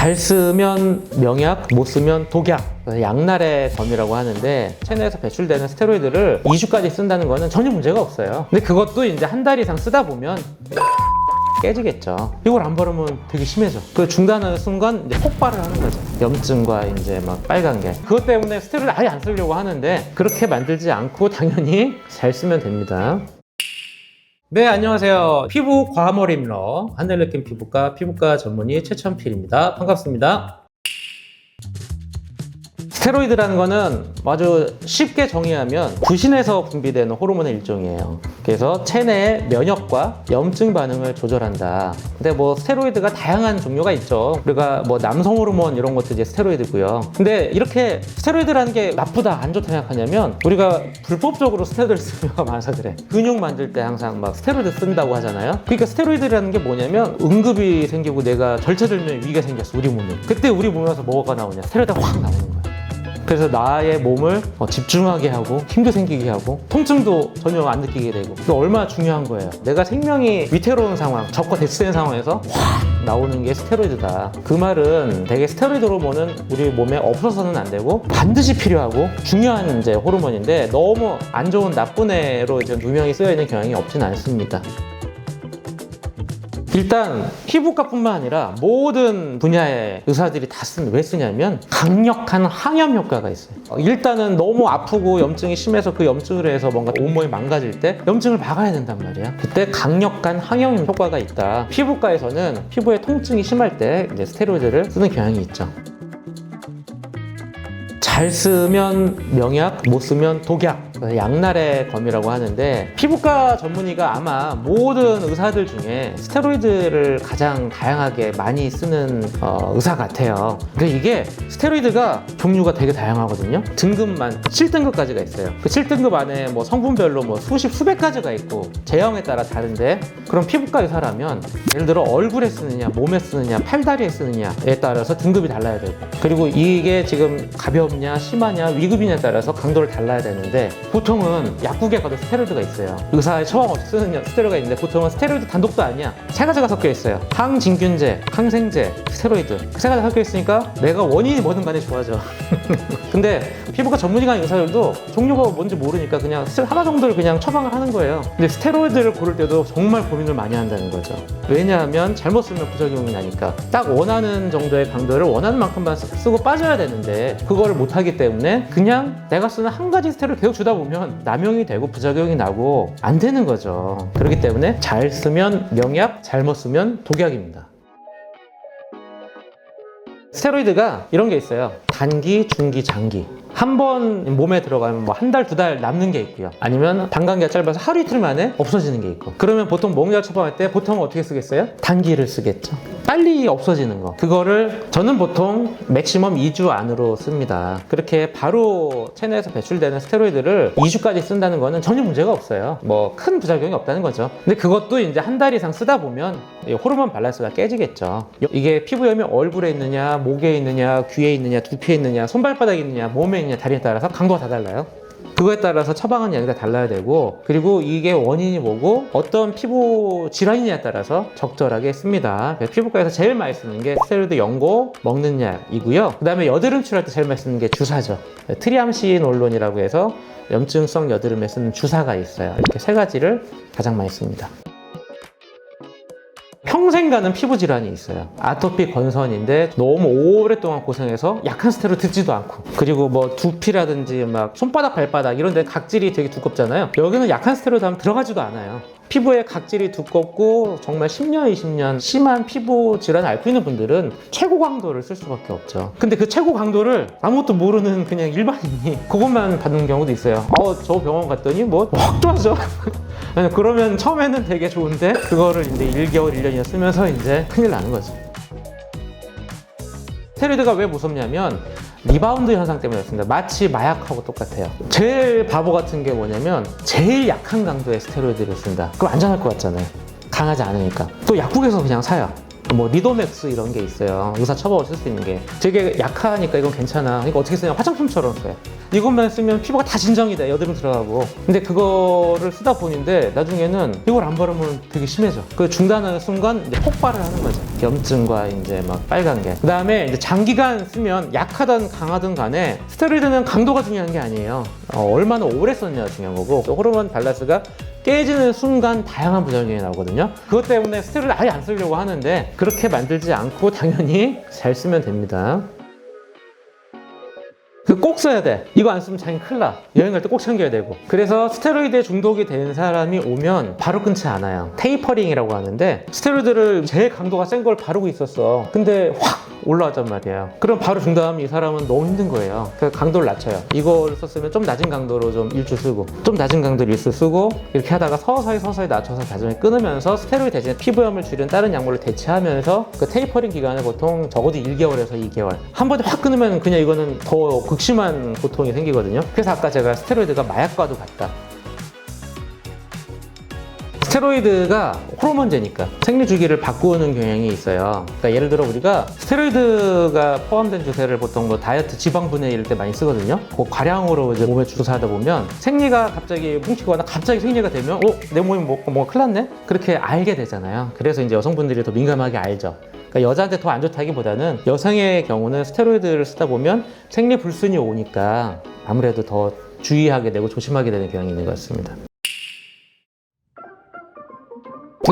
잘 쓰면 명약, 못 쓰면 독약. 양날의 검이라고 하는데 체내에서 배출되는 스테로이드를 2주까지 쓴다는 거는 전혀 문제가 없어요. 근데 그것도 이제 한 달 이상 쓰다 보면 깨지겠죠. 이걸 안 바르면 되게 심해져. 그 중단하는 순간 이제 폭발을 하는 거죠. 염증과 이제 막 빨간 게. 그것 때문에 스테로이드 아예 안 쓰려고 하는데 그렇게 만들지 않고 당연히 잘 쓰면 됩니다. 네, 안녕하세요. 피부 과몰입러 한들느낌 피부과 전문의 최천필입니다. 반갑습니다. 스테로이드라는 거는 아주 쉽게 정의하면 부신에서 분비되는 호르몬의 일종이에요. 그래서 체내의 면역과 염증 반응을 조절한다. 근데 뭐 스테로이드가 다양한 종류가 있죠. 우리가 뭐 남성 호르몬 이런 것도 이제 스테로이드고요. 근데 이렇게 스테로이드라는 게 나쁘다, 안 좋다 생각하냐면 우리가 불법적으로 스테로이드를 쓰는 경우가 많아서 그래. 근육 만들 때 항상 막 스테로이드 쓴다고 하잖아요. 그러니까 스테로이드라는 게 뭐냐면 응급이 생기고 내가 절체절명의 위기가 생겼어, 우리 몸에. 그때 우리 몸에서 뭐가 나오냐? 스테로이드가 확 나오는 거야. 그래서 나의 몸을 집중하게 하고 힘도 생기게 하고 통증도 전혀 안 느끼게 되고. 이거 얼마나 중요한 거예요. 내가 생명이 위태로운 상황, 적과 대치된 상황에서 확 나오는 게 스테로이드다. 그 말은 되게 스테로이드 호르몬은 우리 몸에 없어서는 안 되고 반드시 필요하고 중요한 이제 호르몬인데 너무 안 좋은 나쁜 애로 이제 누명이 쓰여 있는 경향이 없지는 않습니다. 일단 피부과뿐만 아니라 모든 분야의 의사들이 다 왜 쓰냐면 강력한 항염 효과가 있어요. 일단은 너무 아프고 염증이 심해서 그 염증으로 해서 뭔가 온몸이 망가질 때 염증을 막아야 된단 말이야. 그때 강력한 항염 효과가 있다. 피부과에서는 피부에 통증이 심할 때 이제 스테로이드를 쓰는 경향이 있죠. 잘 쓰면 명약, 못 쓰면 독약. 양날의 검이라고 하는데 피부과 전문의가 아마 모든 의사들 중에 스테로이드를 가장 다양하게 많이 쓰는 의사 같아요. 근데 이게 스테로이드가 종류가 되게 다양하거든요. 등급만 7등급까지가 있어요. 그 7등급 안에 뭐 성분별로 뭐 수백 가지가 있고 제형에 따라 다른데, 그럼 피부과 의사라면 예를 들어 얼굴에 쓰느냐, 몸에 쓰느냐, 팔다리에 쓰느냐에 따라서 등급이 달라야 되고, 그리고 이게 지금 가볍냐, 심하냐, 위급이냐에 따라서 강도를 달라야 되는데, 보통은 약국에 가도 스테로이드가 있어요. 의사의 처방 없이 쓰는 스테로이드가 있는데 보통은 스테로이드 단독도 아니야. 세 가지가 섞여 있어요. 항진균제, 항생제, 스테로이드. 그 세 가지가 섞여 있으니까 내가 원인이 뭐든 간에 좋아져. 근데 피부과 전문의가 의사들도 종류가 뭔지 모르니까 그냥 하나 정도를 그냥 처방을 하는 거예요. 근데 스테로이드를 고를 때도 정말 고민을 많이 한다는 거죠. 왜냐하면 잘못 쓰면 부작용이 나니까. 딱 원하는 정도의 강도를 원하는 만큼만 쓰고 빠져야 되는데 그거를 못하기 때문에 그냥 내가 쓰는 한 가지 스테로이드 계속 주다 보면 남용이 되고 부작용이 나고 안 되는 거죠. 그렇기 때문에 잘 쓰면 명약, 잘못 쓰면 독약입니다. 스테로이드가 이런 게 있어요. 단기, 중기, 장기. 한 번 몸에 들어가면 뭐 한 달, 두 달 남는 게 있고요. 아니면 반감기가 짧아서 하루 이틀 만에 없어지는 게 있고. 그러면 보통 목약 처방할 때 보통 어떻게 쓰겠어요? 단기를 쓰겠죠. 빨리 없어지는 거. 그거를 저는 보통 맥시멈 2주 안으로 씁니다. 그렇게 바로 체내에서 배출되는 스테로이드를 2주까지 쓴다는 거는 전혀 문제가 없어요. 뭐 큰 부작용이 없다는 거죠. 근데 그것도 이제 한 달 이상 쓰다 보면 호르몬 밸런스가 깨지겠죠. 이게 피부염이 얼굴에 있느냐, 목에 있느냐, 귀에 있느냐, 두피에 있느냐, 손발바닥에 있느냐, 몸에 있느냐 다리에 따라서 강도가 다 달라요. 그거에 따라서 처방하는 약이 달라야 되고, 그리고 이게 원인이 뭐고 어떤 피부 질환이냐에 따라서 적절하게 씁니다. 그래서 피부과에서 제일 많이 쓰는 게 스테로이드 연고 먹는 약이고요. 그 다음에 여드름 치료할 때 제일 많이 쓰는 게 주사죠. 트리암시놀론이라고 해서 염증성 여드름에 쓰는 주사가 있어요. 이렇게 세 가지를 가장 많이 씁니다. 평생 가는 피부 질환이 있어요. 아토피 건선인데 너무 오랫동안 고생해서 약한 스테로이드 듣지도 않고, 그리고 뭐 두피라든지 막 손바닥, 발바닥 이런 데 각질이 되게 두껍잖아요. 여기는 약한 스테로이드 하면 들어가지도 않아요. 피부에 각질이 두껍고 정말 10년, 20년 심한 피부 질환을 앓고 있는 분들은 최고 강도를 쓸 수밖에 없죠. 근데 그 최고 강도를 아무것도 모르는 그냥 일반인이 그것만 받는 경우도 있어요. 저 병원 갔더니 뭐 확 좋아져. 그러면 처음에는 되게 좋은데 그거를 이제 1개월, 1년이나 쓰면서 이제 큰일 나는 거죠. 스테로이드가 왜 무섭냐면 리바운드 현상 때문이었습니다. 마치 마약하고 똑같아요. 제일 바보 같은 게 뭐냐면 제일 약한 강도의 스테로이드를 쓴다. 그럼 안전할 것 같잖아요. 강하지 않으니까. 또 약국에서 그냥 사요. 뭐 리도맥스 이런 게 있어요. 의사 처방으로 쓸 수 있는 게. 되게 약하니까 이건 괜찮아. 그러니까 어떻게 쓰냐, 화장품처럼 돼. 이것만 쓰면 피부가 다 진정이 돼. 여드름 들어가고. 근데 그거를 쓰다 보는데 나중에는 이걸 안 바르면 되게 심해져. 그 중단하는 순간 이제 폭발을 하는 거죠. 염증과 이제 막 빨간 게. 그 다음에 이제 장기간 쓰면 약하든 강하든 간에 스테로이드는 강도가 중요한 게 아니에요. 얼마나 오래 썼냐가 중요한 거고, 호르몬 밸런스가 깨지는 순간 다양한 부작용이 나오거든요. 그것 때문에 스테로이드 아예 안 쓰려고 하는데 그렇게 만들지 않고 당연히 잘 쓰면 됩니다. 꼭 써야 돼. 이거 안 쓰면 자기 큰일 나. 여행 갈 때 꼭 챙겨야 되고. 그래서 스테로이드에 중독이 된 사람이 오면 바로 끊지 않아요. 테이퍼링이라고 하는데, 스테로이드를 제일 강도가 센 걸 바르고 있었어. 근데 확 올라왔단 말이에요. 그럼 바로 중단하면 이 사람은 너무 힘든 거예요. 그래서 강도를 낮춰요. 이걸 썼으면 좀 낮은 강도로 좀 일주 쓰고, 좀 낮은 강도로 일주 쓰고, 이렇게 하다가 서서히 낮춰서 나중에 끊으면서 스테로이드 대신에 피부염을 줄이는 다른 약물을 대체하면서 그 테이퍼링 기간을 보통 적어도 1개월에서 2개월. 한 번에 확 끊으면 그냥 이거는 더 극심한 고통이 생기거든요. 그래서 아까 제가 스테로이드가 마약과도 같다. 스테로이드가 호르몬제니까 생리 주기를 바꾸는 경향이 있어요. 그러니까 예를 들어 우리가 스테로이드가 포함된 주사를 보통 뭐 다이어트 지방 분해 이럴 때 많이 쓰거든요. 그 과량으로 이제 몸에 주사하다 보면 생리가 갑자기 뭉치거나 갑자기 생리가 되면 내 몸이 뭔가 큰일 났네? 그렇게 알게 되잖아요. 그래서 이제 여성분들이 더 민감하게 알죠. 그러니까 여자한테 더 안 좋다기보다는 여성의 경우는 스테로이드를 쓰다 보면 생리 불순이 오니까 아무래도 더 주의하게 되고 조심하게 되는 경향이 있는 것 같습니다.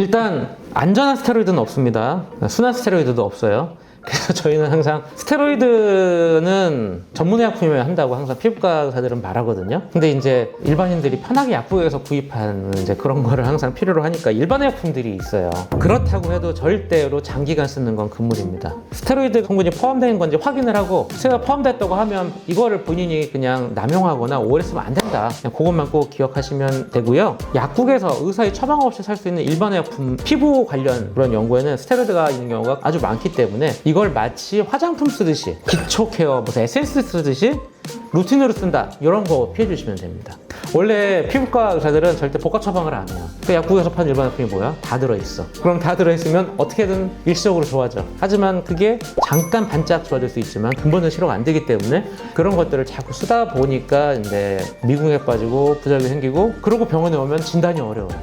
일단 안전한 스테로이드는 없습니다. 순한 스테로이드도 없어요. 그래서 저희는 항상 스테로이드는 전문의약품이면 한다고 항상 피부과 의사들은 말하거든요. 근데 이제 일반인들이 편하게 약국에서 구입하는 이제 그런 거를 항상 필요로 하니까 일반 의약품들이 있어요. 그렇다고 해도 절대로 장기간 쓰는 건 금물입니다. 스테로이드 성분이 포함된 건지 확인을 하고 스테로이드가 포함됐다고 하면 이거를 본인이 그냥 남용하거나 오래 쓰면 안 된다. 그냥 그것만 꼭 기억하시면 되고요. 약국에서 의사의 처방 없이 살 수 있는 일반 의약품 피부 관련 그런 연구에는 스테로이드가 있는 경우가 아주 많기 때문에 이걸 마치 화장품 쓰듯이 기초 케어 무슨 에센스 쓰듯이 루틴으로 쓴다, 이런 거 피해 주시면 됩니다. 원래 피부과 의사들은 절대 복합 처방을 안 해요. 그 약국에서 파는 일반 제품이 뭐야? 다 들어있어. 그럼 다 들어있으면 어떻게든 일시적으로 좋아져. 하지만 그게 잠깐 반짝 좋아질 수 있지만 근본은 치료가 안 되기 때문에 그런 것들을 자꾸 쓰다 보니까 이제 미궁에 빠지고 부작용이 생기고, 그러고 병원에 오면 진단이 어려워요.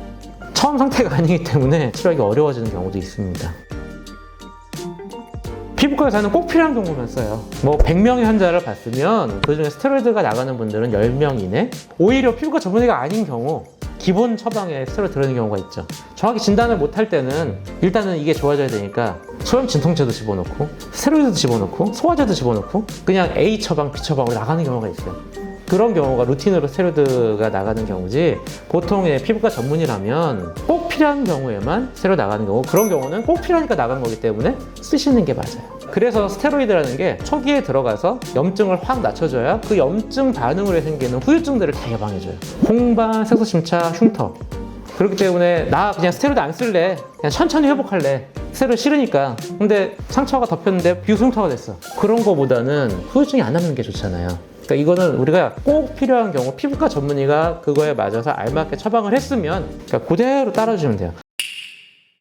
처음 상태가 아니기 때문에 치료하기 어려워지는 경우도 있습니다. 피부과 의사는 꼭 필요한 경우만 써요. 뭐 100명의 환자를 봤으면 그중에 스테로이드가 나가는 분들은 10명 이내. 오히려 피부과 전문의가 아닌 경우 기본 처방에 스테로이드 들어있는 경우가 있죠. 정확히 진단을 못할 때는 일단은 이게 좋아져야 되니까 소염 진통제도 집어넣고 스테로이드도 집어넣고 소화제도 집어넣고 그냥 A 처방, B 처방으로 나가는 경우가 있어요. 그런 경우가 루틴으로 스테로이드가 나가는 경우지, 보통 피부과 전문이라면 꼭 필요한 경우에만 스테로이드 나가는 경우, 그런 경우는 꼭 필요하니까 나간 거기 때문에 쓰시는 게 맞아요. 그래서 스테로이드라는 게 초기에 들어가서 염증을 확 낮춰줘야 그 염증 반응으로 생기는 후유증들을 다 예방해줘요. 홍반, 색소침차, 흉터. 그렇기 때문에 나 그냥 스테로이드 안 쓸래, 그냥 천천히 회복할래, 스테로이드 싫으니까. 근데 상처가 덮였는데 비후흉터가 됐어. 그런 거보다는 후유증이 안 남는 게 좋잖아요. 그러니까 이거는 우리가 꼭 필요한 경우 피부과 전문의가 그거에 맞아서 알맞게 처방을 했으면 그러니까 그대로 따라주시면 돼요.